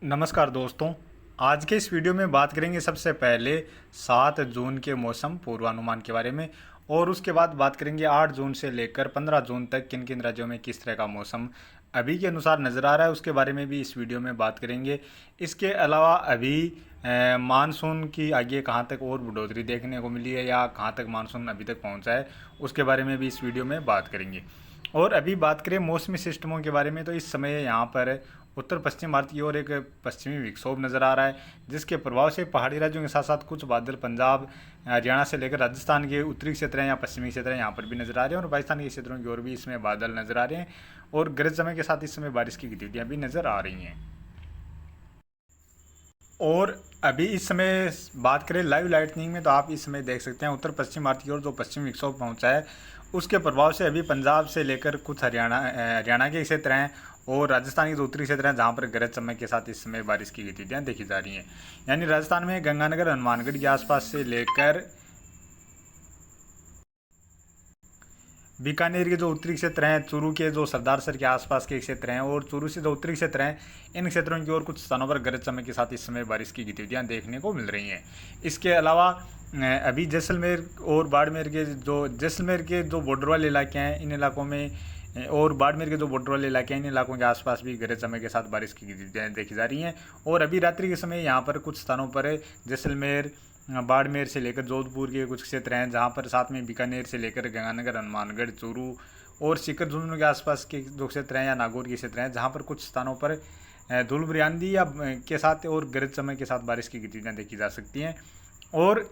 नमस्कार दोस्तों। आज के इस वीडियो में बात करेंगे सबसे पहले 7 जून के मौसम पूर्वानुमान के बारे में, और उसके बाद बात करेंगे 8 जून से लेकर 15 जून तक किन किन राज्यों में किस तरह का मौसम अभी के अनुसार नज़र आ रहा है, उसके बारे में भी इस वीडियो में बात करेंगे। इसके अलावा अभी मानसून की आगे कहाँ तक और बढ़ोतरी देखने को मिली है या कहाँ तक मानसून अभी तक पहुँचा है, उसके बारे में भी इस वीडियो में बात करेंगे। और अभी बात करें मौसमी सिस्टमों के बारे में, तो इस समय यहाँ पर उत्तर पश्चिम भारत की ओर एक पश्चिमी विक्षोभ नज़र आ रहा है, जिसके प्रभाव से पहाड़ी राज्यों के साथ साथ कुछ बादल पंजाब, हरियाणा से लेकर राजस्थान के उत्तरी क्षेत्र हैं या पश्चिमी क्षेत्र हैं, यहाँ पर भी नज़र आ रहे हैं, और राजस्थान के क्षेत्रों की ओर भी इसमें बादल नज़र आ रहे हैं, और गरज चमक के साथ इस समय बारिश की गतिविधियाँ भी नज़र आ रही हैं। और अभी इस समय बात करें लाइव लाइटनिंग में, तो आप इस समय देख सकते हैं उत्तर पश्चिम भारत की ओर जो पश्चिमी विक्षोभ पहुंचा है, उसके प्रभाव से अभी पंजाब से लेकर कुछ हरियाणा के क्षेत्र हैं और राजस्थान के जो उत्तरी क्षेत्र हैं, जहां पर गरज चमक के साथ इस समय बारिश की गतिविधियां देखी जा रही हैं। यानी राजस्थान में गंगानगर, हनुमानगढ़ के आसपास से लेकर बीकानेर के जो उत्तरी क्षेत्र हैं, चूरू के जो सरदारसर के आसपास के क्षेत्र हैं, और चूरू से जो उत्तरी क्षेत्र हैं, इन क्षेत्रों की ओर कुछ स्थानों पर गरज चमक के साथ इस समय बारिश की गतिविधियां देखने को मिल रही हैं। इसके अलावा अभी जैसलमेर और बाड़मेर के जो बॉर्डर वाले इलाके हैं, इन इलाकों में और बाड़मेर के जो बॉर्डर वाले इलाके हैं, इन इलाकों के आसपास भी गरज चमक के साथ बारिश की गतिविधियां देखी जा रही हैं। और अभी रात्रि के समय यहाँ पर कुछ स्थानों पर जैसलमेर, बाड़मेर से लेकर जोधपुर के कुछ क्षेत्र हैं, जहाँ पर साथ में बीकानेर से लेकर गंगानगर, हनुमानगढ़, चूरू और सीकर झुंझुनू के आसपास के जो क्षेत्र हैं या नागौर के क्षेत्र हैं, जहाँ पर कुछ स्थानों पर धूल भरी आंधी या के साथ और गरज चमक के साथ बारिश की गतिविधियाँ देखी जा सकती हैं। और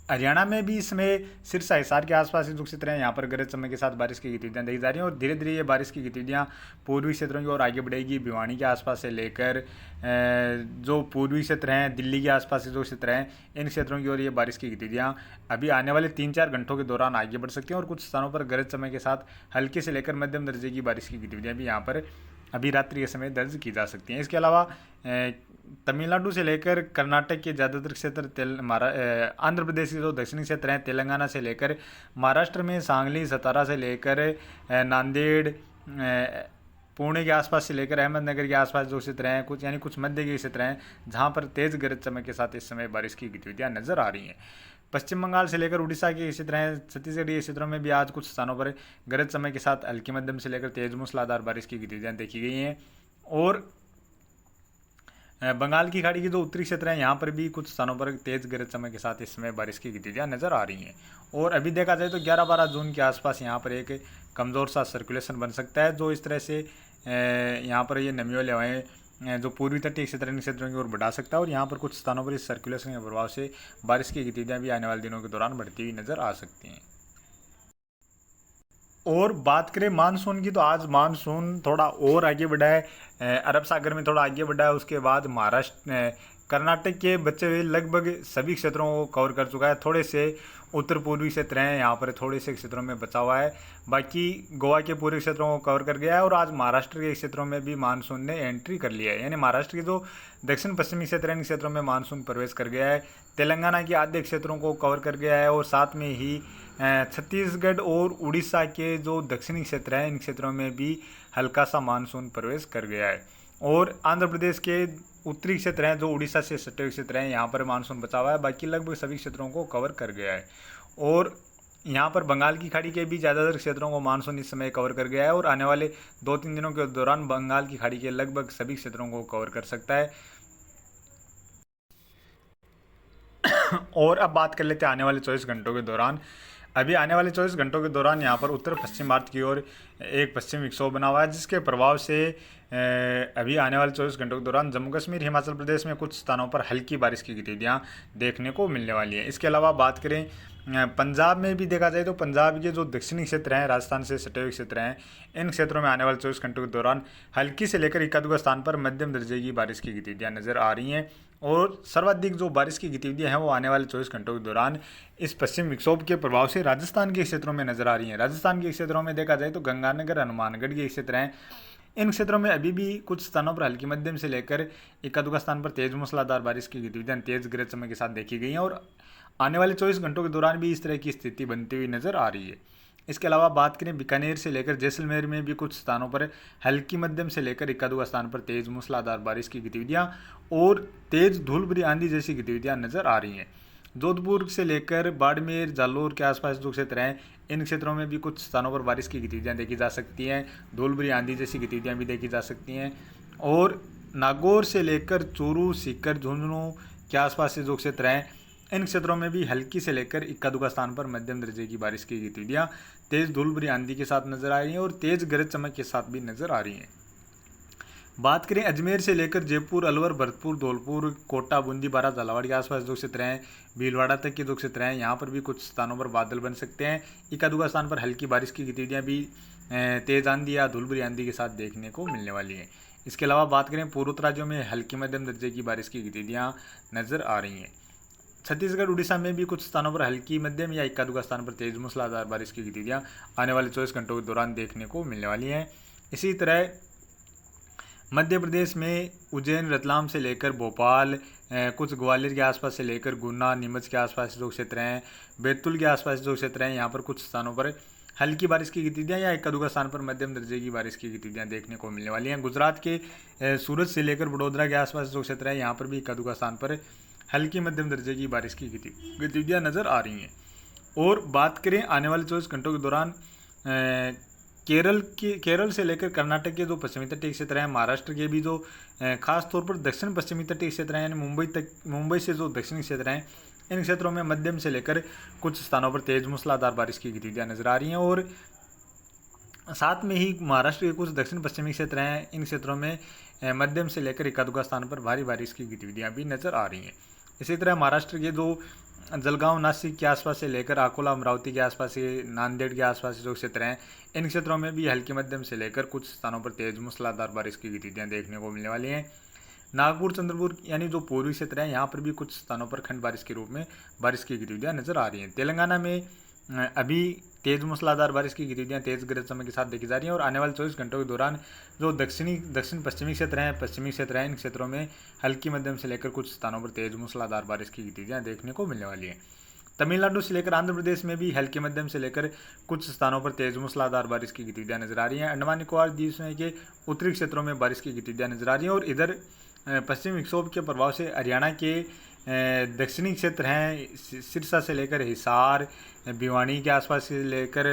हरियाणा में भी इसमें सिरसा, हिसार के आसपास के जो क्षेत्र हैं, यहाँ पर गरज चमक के साथ बारिश की गतिविधियाँ देखी जा रही हैं, और धीरे धीरे ये बारिश की गतिविधियाँ पूर्वी क्षेत्रों की ओर आगे बढ़ेगी। भिवानी के आसपास से लेकर जो पूर्वी क्षेत्र हैं, दिल्ली के आसपास के जो क्षेत्र हैं, इन क्षेत्रों की ओर ये बारिश की गतिविधियाँ अभी आने वाले 3-4 घंटों के दौरान आगे बढ़ सकती हैं, और कुछ स्थानों पर गरज चमक के साथ हल्के से लेकर मध्यम दर्जे की बारिश की गतिविधियाँ भी यहाँ पर अभी रात्रि के समय दर्ज की जा सकती हैं। इसके अलावा तमिलनाडु से लेकर कर्नाटक के ज़्यादातर क्षेत्र, आंध्र प्रदेश के जो दक्षिणी क्षेत्र हैं, तेलंगाना से लेकर महाराष्ट्र में सांगली, सतारा से लेकर नांदेड़, पुणे के आसपास से लेकर अहमदनगर के आसपास जो क्षेत्र हैं, कुछ मध्य के क्षेत्र हैं, जहां पर तेज़ गरज चमक के साथ इस समय बारिश की गतिविधियां नज़र आ रही हैं। पश्चिम बंगाल से लेकर उड़ीसा के क्षेत्र हैं, छत्तीसगढ़ के क्षेत्रों में भी आज कुछ स्थानों पर गरज चमक के साथ हल्की मध्यम से लेकर तेज मूसलाधार बारिश की गतिविधियां देखी गई हैं। और बंगाल की खाड़ी के जो उत्तरी क्षेत्र हैं, यहाँ पर भी कुछ स्थानों पर तेज गरज चमक के साथ इस समय बारिश की गतिविधियाँ नज़र आ रही हैं। और अभी देखा जाए तो 11-12 जून के आसपास यहाँ पर एक कमज़ोर सा सर्कुलेशन बन सकता है, जो इस तरह से यहाँ पर ये नमी वाली हवाएं जो पूर्वी तटीय क्षेत्र, इन क्षेत्रों की ओर बढ़ा सकता है, और यहाँ पर कुछ स्थानों पर इस सर्कुलेशन के प्रभाव से बारिश की गतिविधियाँ भी आने वाले दिनों के दौरान बढ़ती हुई नज़र आ सकती हैं। और बात करें मानसून की, तो आज मानसून थोड़ा और आगे बढ़ा है, अरब सागर में थोड़ा आगे बढ़ा है। उसके बाद महाराष्ट्र, कर्नाटक के बचे हुए लगभग सभी क्षेत्रों को कवर कर चुका है। थोड़े से उत्तर पूर्वी क्षेत्र हैं, यहाँ पर थोड़े से क्षेत्रों में बचा हुआ है, बाकी गोवा के पूरे क्षेत्रों को कवर कर गया है। और आज महाराष्ट्र के क्षेत्रों में भी मानसून ने एंट्री कर लिया है, यानी महाराष्ट्र के जो दक्षिण पश्चिमी क्षेत्र हैं, इन क्षेत्रों में मानसून प्रवेश कर गया है। तेलंगाना के आधे क्षेत्रों को कवर कर गया है, और साथ में ही छत्तीसगढ़ और उड़ीसा के जो दक्षिणी क्षेत्र हैं, इन क्षेत्रों में भी हल्का सा मानसून प्रवेश कर गया है। और आंध्र प्रदेश के उत्तरी क्षेत्र हैं, जो उड़ीसा से सटे हुए क्षेत्र हैं, यहाँ पर मानसून बचा हुआ है, बाकी लगभग सभी क्षेत्रों को कवर कर गया है। और यहाँ पर बंगाल की खाड़ी के भी ज़्यादातर क्षेत्रों को मानसून इस समय कवर कर गया है, और आने वाले 2-3 दिनों के दौरान बंगाल की खाड़ी के लगभग सभी क्षेत्रों को कवर कर सकता है। और अब बात कर लेते हैं आने वाले 24 घंटों के दौरान। अभी आने वाले 24 घंटों के दौरान यहाँ पर उत्तर पश्चिम भारत की ओर एक पश्चिम विक्षोभ बना हुआ है, जिसके प्रभाव से अभी आने वाले 24 घंटों के दौरान जम्मू कश्मीर, हिमाचल प्रदेश में कुछ स्थानों पर हल्की बारिश की गतिविधियाँ देखने को मिलने वाली है। इसके अलावा बात करें पंजाब में भी देखा जाए, तो पंजाब के जो दक्षिणी क्षेत्र हैं, राजस्थान से सटे हुए क्षेत्र हैं, इन क्षेत्रों में आने वाले 24 घंटों के दौरान हल्की से लेकर एक-आध स्थान पर मध्यम दर्जे की बारिश की गतिविधियाँ नज़र आ रही हैं। और सर्वाधिक जो बारिश की गतिविधियाँ हैं, वो आने वाले 24 घंटों के दौरान इस पश्चिम विक्षोभ के प्रभाव से राजस्थान के क्षेत्रों में नजर आ रही हैं। राजस्थान के क्षेत्रों में देखा जाए तो गंगानगर, हनुमानगढ़ के क्षेत्र हैं, इन क्षेत्रों में अभी भी कुछ स्थानों पर हल्की मध्यम से लेकर एक-आध स्थान पर तेज मूसलाधार बारिश की गतिविधियाँ तेज गरज चमक के साथ देखी गई हैं, और आने वाले 24 घंटों के दौरान भी इस तरह की स्थिति बनती हुई नजर आ रही है। इसके अलावा बात करें बीकानेर से लेकर जैसलमेर में भी कुछ स्थानों पर हल्की मध्यम से लेकर इक्का दुक्का स्थान पर तेज मूसलाधार बारिश की गतिविधियां और तेज धूल भरी आंधी जैसी गतिविधियां नजर आ रही हैं। जोधपुर से लेकर बाड़मेर जालोर के आसपास जो क्षेत्र हैं, इन क्षेत्रों में भी कुछ स्थानों पर बारिश की गतिविधियां देखी जा सकती हैं। धूल भरी आंधी जैसी गतिविधियां भी देखी जा सकती हैं। और नागौर से लेकर चूरू, सीकर, झुंझुनू के आसपास से जो क्षेत्र हैं, इन क्षेत्रों में भी हल्की से लेकर इक्का दुक्का स्थान पर मध्यम दर्जे की बारिश की गतिविधियां तेज धूल भरी आंधी के साथ नजर आ रही हैं और तेज गरज चमक के साथ भी नजर आ रही हैं। बात करें अजमेर से लेकर जयपुर, अलवर, भरतपुर, धौलपुर, कोटा, बूंदी, बारा, झालावाड़ के आसपास जो क्षेत्र हैं, भीलवाड़ा तक के जो क्षेत्र हैं, यहाँ पर भी कुछ स्थानों पर बादल बन सकते हैं। इक्का दुक्का स्थान पर हल्की बारिश की गतिविधियां भी तेज आंधी या धूल भरी आंधी के साथ देखने को मिलने वाली है। इसके अलावा बात करें पूर्वोत्तर राज्यों में हल्की मध्यम दर्जे की बारिश की गतिविधियां नजर आ रही हैं। छत्तीसगढ़, उड़ीसा में भी कुछ स्थानों पर हल्की मध्यम या इक्का दुक्का स्थान पर तेज मूसलाधार बारिश की गतिविधियां आने वाले 24 घंटों के दौरान देखने को मिलने वाली हैं। इसी तरह मध्य प्रदेश में उज्जैन, रतलाम से लेकर भोपाल, कुछ ग्वालियर के आसपास से लेकर गुना, नीमच के आसपास जो क्षेत्र हैं, बैतूल के आसपास जो क्षेत्र हैं, यहाँ पर कुछ स्थानों पर हल्की बारिश की गतिविधियां या इक्का दुक्का स्थान पर मध्यम दर्जे की बारिश की गतिविधियां देखने को मिलने वाली हैं। गुजरात के सूरत से लेकर वडोदरा के आसपास जो क्षेत्र है, यहाँ पर भी इक्का दुक्का स्थान पर हल्की मध्यम दर्जे की बारिश की गतिविधियां नजर आ रही हैं। और बात करें आने वाले 24 घंटों के दौरान केरल से लेकर कर्नाटक के जो पश्चिमी तटीय क्षेत्र हैं, महाराष्ट्र के भी जो खास तौर पर दक्षिण पश्चिमी तटीय क्षेत्र हैं, यानी मुंबई से जो दक्षिणी क्षेत्र हैं, इन क्षेत्रों में मध्यम से लेकर कुछ स्थानों पर तेज मूसलाधार बारिश की गतिविधियां नजर आ रही हैं। और साथ में ही महाराष्ट्र के कुछ दक्षिण पश्चिमी क्षेत्र हैं, इन क्षेत्रों में मध्यम से लेकर इक्का दुक्का स्थान पर भारी बारिश की गतिविधियां भी नजर आ रही हैं। इसी तरह महाराष्ट्र के जो जलगांव, नासिक के आसपास से लेकर अकोला, अमरावती के आसपास से, नांदेड़ के आसपास जो क्षेत्र हैं, इन क्षेत्रों में भी हल्की मध्यम से लेकर कुछ स्थानों पर तेज मूसलाधार बारिश की गतिविधियां देखने को मिलने वाली हैं। नागपुर, चंद्रपुर यानी जो पूर्वी क्षेत्र हैं, यहाँ पर भी कुछ स्थानों पर खंड बारिश के रूप में बारिश की गतिविधियां नजर आ रही हैं। तेलंगाना में अभी तेज मूसलाधार बारिश की गतिविधियां तेज गरज चमक के साथ देखी जा रही हैं और आने वाले 24 घंटों के दौरान जो दक्षिण पश्चिमी क्षेत्र हैं, पश्चिमी क्षेत्र हैं, इन क्षेत्रों में हल्की मध्यम से लेकर कुछ स्थानों पर तेज मूसलाधार बारिश की गतिविधियां देखने को मिलने वाली हैं। तमिलनाडु से लेकर आंध्र प्रदेश में भी हल्की मध्यम से लेकर कुछ स्थानों पर तेज मूसलाधार बारिश की गतिविधियां नजर आ रही हैं। अंडमान निकोबार द्वीप समूह के उत्तरी क्षेत्रों में बारिश की गतिविधियां नजर आ रही हैं और इधर पश्चिमी विक्षोभ के प्रभाव से हरियाणा के दक्षिणी क्षेत्र हैं, सिरसा से लेकर हिसार, भिवानी के आसपास से लेकर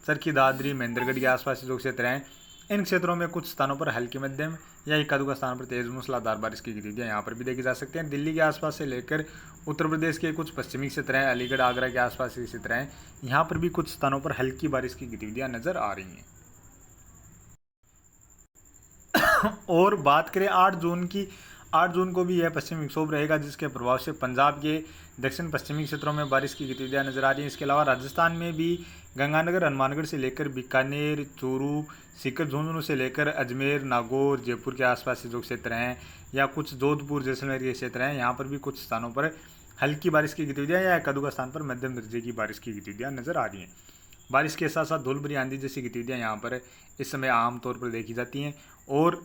चरखी दादरी, महेंद्रगढ़ के आसपास जो क्षेत्र हैं, इन क्षेत्रों में कुछ स्थानों पर हल्की मध्यम या इक्का दुक्का स्थान पर तेज मूसलाधार बारिश की गतिविधियां यहाँ पर भी देखी जा सकती हैं। दिल्ली के आसपास से लेकर उत्तर प्रदेश के कुछ पश्चिमी क्षेत्र हैं, अलीगढ़, आगरा के आसपास के क्षेत्र हैं, यहाँ पर भी कुछ स्थानों पर हल्की बारिश की गतिविधियां नजर आ रही हैं। और बात करें 8 जून की, 8 जून को भी यह पश्चिमी विक्षोभ रहेगा, जिसके प्रभाव से पंजाब के दक्षिण पश्चिमी क्षेत्रों में बारिश की गतिविधियां नजर आ रही हैं। इसके अलावा राजस्थान में भी गंगानगर, हनुमानगढ़ से लेकर बीकानेर, चूरू, सीकर, झुंझुनू से लेकर अजमेर, नागौर, जयपुर के आसपास से जो क्षेत्र हैं, या कुछ जोधपुर, जैसलमेर के क्षेत्र हैं, यहाँ पर भी कुछ स्थानों पर हल्की बारिश की गतिविधियां या इक्का दुक्का स्थान पर मध्यम दर्जे की बारिश की गतिविधियां नजर आ रही हैं। बारिश के साथ साथ धूल भरी आंधी जैसी गतिविधियां यहाँ पर इस समय आमतौर पर देखी जाती हैं। और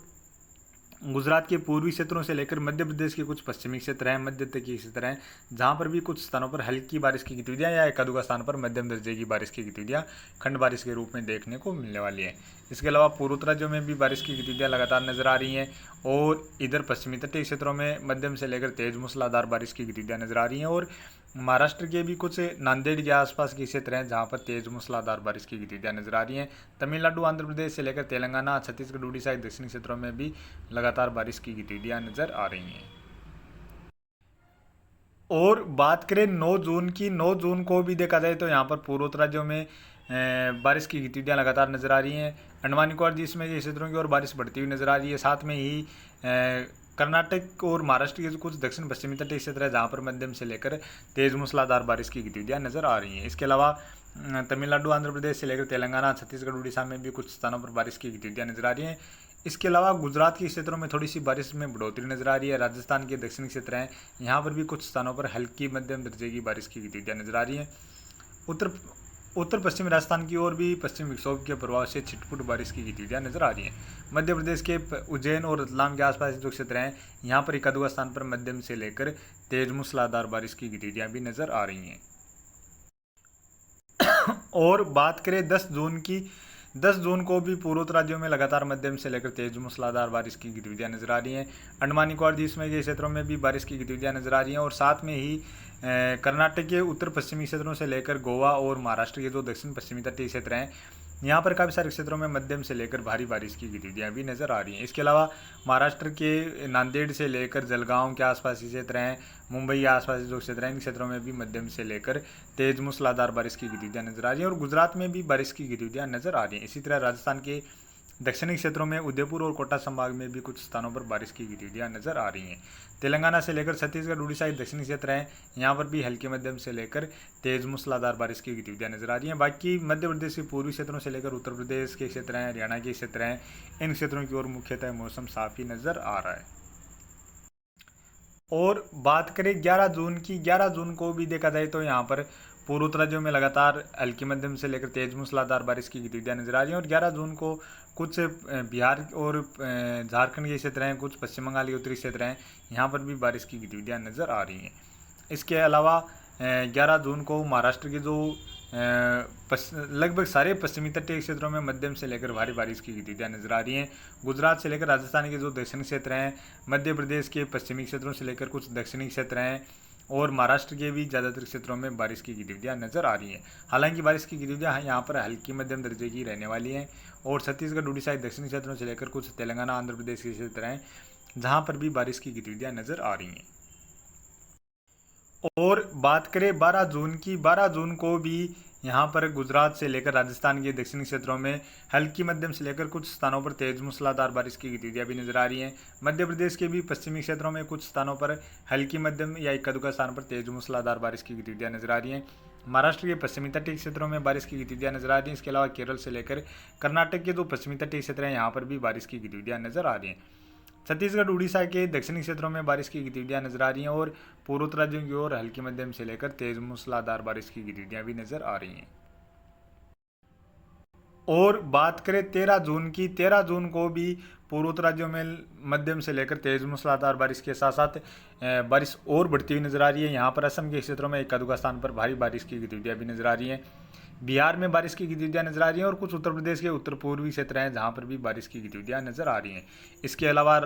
गुजरात के पूर्वी क्षेत्रों से लेकर मध्य प्रदेश के कुछ पश्चिमी क्षेत्र हैं, मध्य तक के क्षेत्र हैं, जहां पर भी कुछ स्थानों पर हल्की बारिश की गतिविधियां या इक्का दुक्का स्थान पर मध्यम दर्जे की बारिश की गतिविधियां खंड बारिश के रूप में देखने को मिलने वाली है। इसके अलावा पूर्वोत्तर राज्यों में भी बारिश की गतिविधियां लगातार नजर आ रही हैं और इधर पश्चिमी तटीय क्षेत्रों में मध्यम से लेकर तेज मूसलाधार बारिश की गतिविधियां नजर आ रही हैं। और महाराष्ट्र के भी कुछ नांदेड़ के आसपास के क्षेत्र हैं जहां पर तेज मूसलाधार बारिश की गतिविधियां नजर आ रही हैं। तमिलनाडु, आंध्र प्रदेश से लेकर तेलंगाना, छत्तीसगढ़, उड़ीसा के दक्षिणी क्षेत्रों में भी लगातार बारिश की गतिविधियां नजर आ रही हैं। और बात करें 9 जून की, 9 जून को भी देखा जाए तो यहाँ पर पूर्वोत्तर राज्यों में बारिश की गतिविधियां लगातार नजर आ रही हैं। अंडमान निकोबार द्वीप समूह के क्षेत्रों की ओर बारिश बढ़ती हुई नजर आ रही है। साथ में ही कर्नाटक और महाराष्ट्र के जो कुछ दक्षिण पश्चिमी तटीय क्षेत्र है, जहाँ पर मध्यम से लेकर तेज मूसलाधार बारिश की गतिविधियां नजर आ रही हैं। इसके अलावा तमिलनाडु, आंध्र प्रदेश से लेकर तेलंगाना, छत्तीसगढ़, उड़ीसा में भी कुछ स्थानों पर बारिश की गतिविधियां नजर आ रही हैं। इसके अलावा गुजरात के क्षेत्रों में थोड़ी सी बारिश में बढ़ोतरी नजर आ रही है। राजस्थान के दक्षिणी क्षेत्र हैं, यहाँ पर भी कुछ स्थानों पर हल्की मध्यम दर्जे की बारिश की गतिविधियां नजर आ रही हैं। उत्तर पश्चिमी राजस्थान की ओर भी पश्चिमी विक्षोभ के प्रभाव से छिटपुट बारिश की गतिविधियां नजर आ रही हैं। मध्य प्रदेश के उज्जैन और रतलाम के आसपास जो क्षेत्र हैं, यहाँ पर इक्का दुक्का स्थान पर मध्यम से लेकर तेज मूसलाधार बारिश की गतिविधियां भी नजर आ रही हैं। और बात करें 10 जून की, 10 जून को भी पूर्वोत्तर राज्यों में लगातार मध्यम से लेकर तेज मूसलाधार बारिश की गतिविधियां नजर आ रही हैं। अंडमान निकोबार द्वीप में के क्षेत्रों में भी बारिश की गतिविधियां नजर आ रही हैं और साथ में ही कर्नाटक के उत्तर पश्चिमी क्षेत्रों से लेकर गोवा और महाराष्ट्र के जो दक्षिण पश्चिमी तटीय क्षेत्र हैं, यहाँ पर काफ़ी सारे क्षेत्रों में मध्यम से लेकर भारी बारिश की गतिविधियां भी नजर आ रही हैं। इसके अलावा महाराष्ट्र के नांदेड़ से लेकर जलगांव के आसपास के क्षेत्र हैं, मुंबई के आसपास जो क्षेत्र हैं, इन क्षेत्रों में भी मध्यम से लेकर तेज मूसलाधार बारिश की गतिविधियां नजर आ रही हैं और गुजरात में भी बारिश की गतिविधियां नजर आ रही हैं। इसी तरह राजस्थान के दक्षिणी क्षेत्रों में उदयपुर और कोटा संभाग में भी कुछ स्थानों पर बारिश की गतिविधियां नजर आ रही हैं। तेलंगाना से लेकर छत्तीसगढ़ उड़ीसा दक्षिणी क्षेत्र हैं, यहाँ पर भी हल्के मध्यम से लेकर तेज मूसलाधार बारिश की गतिविधियां नजर आ रही हैं। बाकी मध्य प्रदेश के पूर्वी क्षेत्रों से लेकर उत्तर प्रदेश के क्षेत्र हैं, हरियाणा के क्षेत्र हैं, इन क्षेत्रों की ओर मुख्यतः मौसम साफ ही नजर आ रहा है। और बात करें 11 जून की, 11 जून को भी देखा जाए तो यहाँ पर पूर्वोत्तर राज्यों में लगातार हल्की मध्यम से लेकर तेज मूसलाधार बारिश की गतिविधियां नजर आ रही हैं और 11 जून को कुछ बिहार और झारखंड के क्षेत्र हैं, कुछ पश्चिम बंगाल के उत्तरी क्षेत्र हैं, यहाँ पर भी बारिश की गतिविधियां नजर आ रही हैं। इसके अलावा 11 जून को महाराष्ट्र के जो लगभग सारे पश्चिमी तटीय क्षेत्रों में मध्यम से लेकर भारी बारिश की गतिविधियां नजर आ रही हैं। गुजरात से लेकर राजस्थान के जो दक्षिणी क्षेत्र हैं, मध्य प्रदेश के पश्चिमी क्षेत्रों से लेकर कुछ दक्षिणी क्षेत्र हैं और महाराष्ट्र के भी ज़्यादातर क्षेत्रों में बारिश की गतिविधियां नजर आ रही हैं। हालांकि बारिश की गतिविधियां यहाँ पर हल्की मध्यम दर्जे की रहने वाली हैं और छत्तीसगढ़ उड़ीसा दक्षिणी क्षेत्रों से लेकर कुछ तेलंगाना आंध्र प्रदेश के क्षेत्र हैं, जहाँ पर भी बारिश की गतिविधियां नजर आ रही हैं। और बात करें 12 जून की, 12 जून को भी यहाँ पर गुजरात से लेकर राजस्थान के दक्षिणी क्षेत्रों में हल्की मध्यम से लेकर कुछ स्थानों पर तेज मूसलाधार बारिश की गतिविधियां भी नजर आ रही हैं। मध्य प्रदेश के भी पश्चिमी क्षेत्रों में कुछ स्थानों पर हल्की मध्यम या इक्का दुक्का स्थान पर तेज मूसलाधार बारिश की गतिविधियां नजर आ रही हैं। महाराष्ट्र के पश्चिमी तटीय क्षेत्रों में बारिश की गतिविधियां नजर आ रही हैं। इसके अलावा केरल से लेकर कर्नाटक के जो पश्चिमी तटीय क्षेत्र हैं, यहाँ पर भी बारिश की गतिविधियां नजर आ रही हैं। छत्तीसगढ़ उड़ीसा के दक्षिणी क्षेत्रों में बारिश की गतिविधियां नजर आ रही हैं और पूर्वोत्तर राज्यों की ओर हल्की मध्यम से लेकर तेज मूसलाधार बारिश की गतिविधियां भी नजर आ रही हैं। और बात करें 13 जून की, 13 जून को भी पूर्वोत्तर राज्यों में मध्यम से लेकर तेज मूसलाधार बारिश के साथ साथ बारिश और बढ़ती हुई नजर आ रही है। यहाँ पर असम के क्षेत्रों में एक दुका स्थान पर भारी बारिश की गतिविधियां भी नजर आ रही हैं। बिहार में बारिश की गतिविधियां नजर आ रही हैं और कुछ उत्तर प्रदेश के उत्तर पूर्वी क्षेत्र हैं, जहाँ पर भी बारिश की गतिविधियां नजर आ रही हैं। इसके अलावा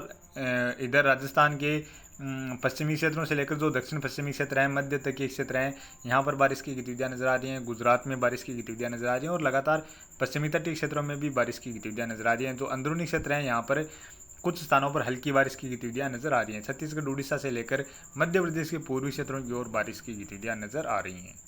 इधर राजस्थान के पश्चिमी क्षेत्रों से लेकर जो दक्षिण पश्चिमी क्षेत्र हैं, मध्य तक के क्षेत्र हैं, यहाँ पर बारिश की गतिविधियां नजर आ रही हैं। गुजरात में बारिश की गतिविधियां नजर आ रही हैं और लगातार पश्चिमी तटीय क्षेत्रों में भी बारिश की गतिविधियां नजर आ रही हैं। जो अंदरूनी क्षेत्र हैं, यहाँ पर कुछ स्थानों पर हल्की बारिश की गतिविधियां नजर आ रही हैं। छत्तीसगढ़ उड़ीसा से लेकर मध्य प्रदेश के पूर्वी क्षेत्रों की ओर बारिश की गतिविधियां नजर आ रही हैं।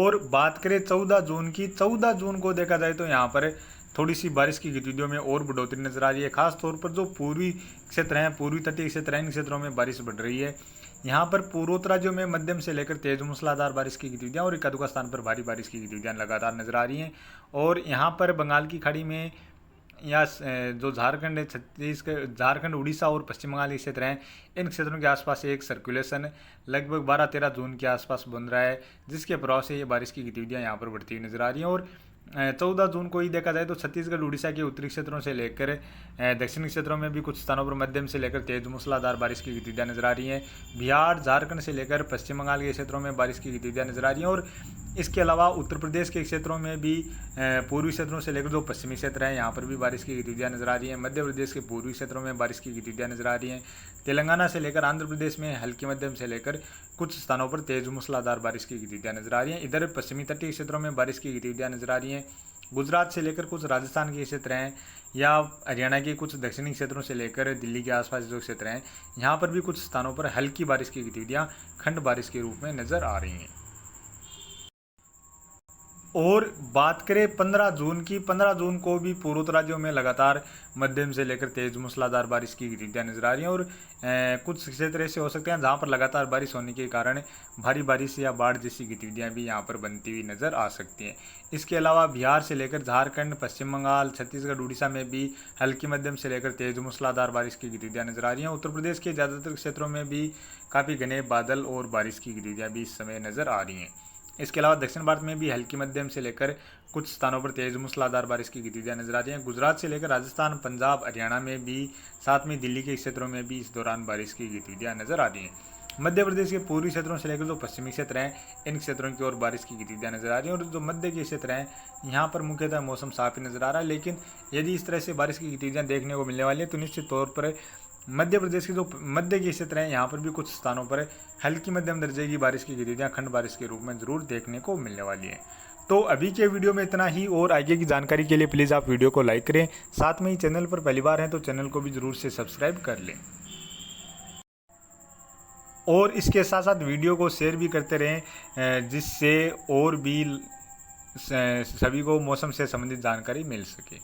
और बात करें 14 जून की, 14 जून को देखा जाए तो यहाँ पर थोड़ी सी बारिश की गतिविधियों में और बढ़ोतरी नजर आ रही है। खास तौर पर जो पूर्वी क्षेत्र हैं, पूर्वी तटीय क्षेत्र हैं, इन क्षेत्रों में बारिश बढ़ रही है। यहाँ पर पूर्वोत्तर राज्यों में मध्यम से लेकर तेज मूसलाधार बारिश की गतिविधियां और एक-दुका स्थान पर भारी बारिश की गतिविधियां लगातार नजर आ रही हैं। और यहाँ पर बंगाल की खाड़ी में या जो झारखंड, छत्तीसगढ़, झारखंड, उड़ीसा और पश्चिम बंगाल के क्षेत्र हैं, इन क्षेत्रों के आसपास एक सर्कुलेशन लगभग 12-13 जून के आसपास बन रहा है, जिसके प्रभाव से ये बारिश की गतिविधियां यहाँ पर बढ़ती हुई नजर आ रही हैं। और 14 जून को ही देखा जाए तो छत्तीसगढ़ उड़ीसा के उत्तरी क्षेत्रों से लेकर दक्षिणी क्षेत्रों में भी कुछ स्थानों पर मध्यम से लेकर तेज मूसलाधार बारिश की गतिविधियां नजर आ रही हैं। बिहार, झारखंड से लेकर पश्चिम बंगाल के क्षेत्रों में बारिश की गतिविधियां नजर आ रही हैं। और इसके अलावा उत्तर प्रदेश के क्षेत्रों में भी पूर्वी क्षेत्रों से लेकर जो पश्चिमी क्षेत्र हैं, यहाँ पर भी बारिश की गतिविधियां नजर आ रही हैं। मध्य प्रदेश के पूर्वी क्षेत्रों में बारिश की गतिविधियां नजर आ रही हैं। तेलंगाना से लेकर आंध्र प्रदेश में हल्की मध्यम से लेकर कुछ स्थानों पर तेज मूसलाधार बारिश की गतिविधियां नजर आ रही हैं। इधर पश्चिमी तटीय क्षेत्रों में बारिश की गतिविधियां नजर आ रही हैं। गुजरात से लेकर कुछ राजस्थान के क्षेत्र हैं या हरियाणा के कुछ दक्षिणी क्षेत्रों से लेकर दिल्ली के आसपास जो क्षेत्र हैं, यहाँ पर भी कुछ स्थानों पर हल्की बारिश की गतिविधियां खंड बारिश के रूप में नजर आ रही हैं। और बात करें 15 जून की, 15 जून को भी पूर्वोत्तर राज्यों में लगातार मध्यम से लेकर तेज मूसलाधार बारिश की गतिविधियां नजर आ रही हैं। और कुछ क्षेत्र ऐसे हो सकते हैं जहां पर लगातार बारिश होने के कारण भारी बारिश या बाढ़ जैसी गतिविधियां भी यहां पर बनती हुई नजर आ सकती हैं। इसके अलावा बिहार से लेकर झारखंड, पश्चिम बंगाल, छत्तीसगढ़, उड़ीसा में भी हल्की मध्यम से लेकर तेज मूसलाधार बारिश की गतिविधियां नजर आ रही हैं। उत्तर प्रदेश के ज़्यादातर क्षेत्रों में भी काफ़ी घने बादल और बारिश की गतिविधियां भी इस समय नजर आ रही हैं। इसके अलावा दक्षिण भारत में भी हल्की मध्यम से लेकर कुछ स्थानों पर तेज मूसलाधार बारिश की गतिविधियां नजर आ रही हैं। गुजरात से लेकर राजस्थान, पंजाब, हरियाणा में भी, साथ में दिल्ली के क्षेत्रों में भी इस दौरान बारिश की गतिविधियां नजर आ रही हैं। मध्य प्रदेश के पूर्वी क्षेत्रों से लेकर जो पश्चिमी क्षेत्र हैं इन क्षेत्रों की ओर बारिश की गतिविधियाँ नजर आ रही हैं। और जो मध्य के क्षेत्र हैं यहाँ पर मुख्यतः मौसम साफ ही नजर आ रहा है। लेकिन यदि इस तरह से बारिश की गतिविधियाँ देखने को मिलने वाली है तो निश्चित तौर पर मध्य प्रदेश के जो मध्य के क्षेत्र हैं यहाँ पर भी कुछ स्थानों पर हल्की मध्यम दर्जे की बारिश की गतिविधियाँ खंड बारिश के रूप में जरूर देखने को मिलने वाली है। तो अभी के वीडियो में इतना ही, और आगे की जानकारी के लिए प्लीज़ आप वीडियो को लाइक करें, साथ में ही चैनल पर पहली बार हैं तो चैनल को भी ज़रूर से सब्सक्राइब कर लें और इसके साथ साथ वीडियो को शेयर भी करते रहें जिससे और भी सभी को मौसम से संबंधित जानकारी मिल सके।